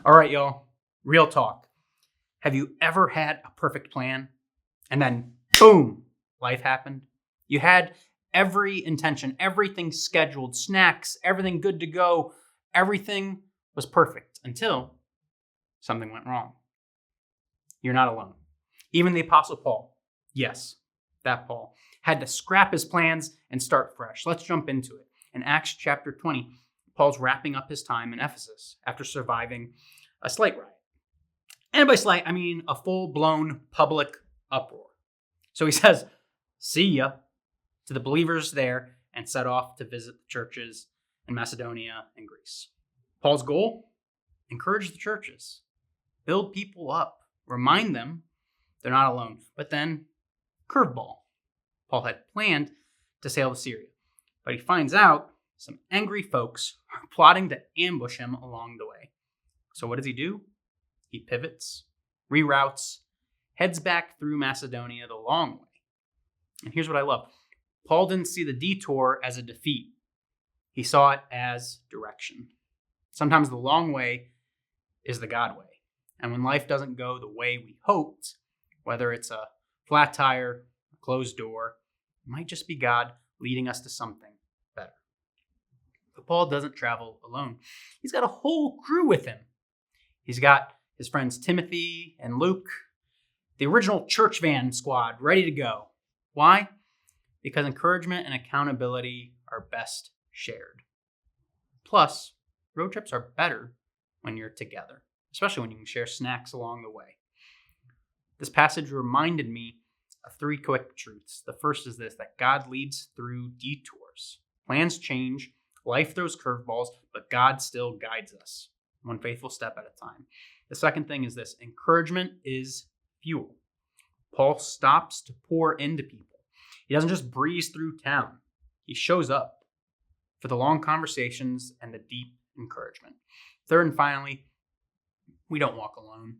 All right, y'all. Real talk. Have you ever had a perfect plan and then boom, life happened? You had every intention, everything scheduled, snacks, everything good to go, everything was perfect until something went wrong. You're not alone. Even the Apostle Paul, yes, that Paul, had to scrap his plans and start fresh. Let's jump into it. In Acts chapter 20, Paul's wrapping up his time in Ephesus after surviving a slight riot. And by slight, I mean a full-blown public uproar. So he says, see ya to the believers there and set off to visit the churches in Macedonia and Greece. Paul's goal? Encourage the churches, build people up, remind them they're not alone. But then, curveball. Paul had planned to sail to Syria, but he finds out some angry folks are plotting to ambush him along the way. So what does he do? He pivots, reroutes, heads back through Macedonia the long way. And here's what I love. Paul didn't see the detour as a defeat. He saw it as direction. Sometimes the long way is the God way. And when life doesn't go the way we hoped, whether it's a flat tire, a closed door, it might just be God leading us to something better. But Paul doesn't travel alone. He's got a whole crew with him. He's got his friends Timothy and Luke, the original church van squad ready to go. Why? Because encouragement and accountability are best shared. Plus, road trips are better when you're together, especially when you can share snacks along the way. This passage reminded me of three quick truths. The first is this, that God leads through detours. Plans change, life throws curveballs, but God still guides us, one faithful step at a time. The second thing is this, encouragement is fuel. Paul stops to pour into people. He doesn't just breeze through town. He shows up for the long conversations and the deep encouragement. Third and finally, we don't walk alone.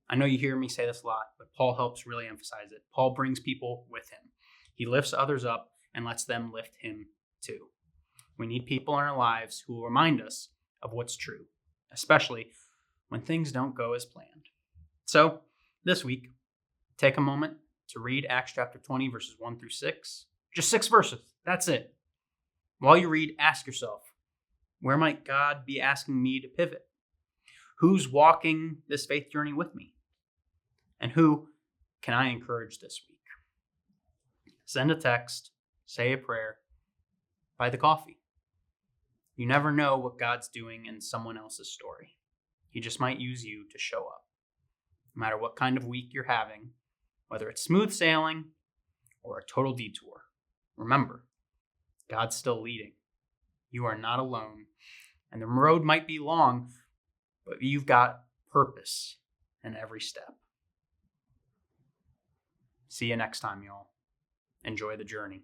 I know you hear me say this a lot, but Paul helps really emphasize it. Paul brings people with him. He lifts others up and lets them lift him too. We need people in our lives who will remind us of what's true, especially when things don't go as planned. So this week, take a moment to read Acts chapter 20, verses 1 through 6. Just 6 verses. That's it. While you read, ask yourself, where might God be asking me to pivot? Who's walking this faith journey with me? And who can I encourage this week? Send a text, say a prayer, buy the coffee. You never know what God's doing in someone else's story. He just might use you to show up. No matter what kind of week you're having, whether it's smooth sailing or a total detour, remember, God's still leading. You are not alone. And the road might be long, but you've got purpose in every step. See you next time, y'all. Enjoy the journey.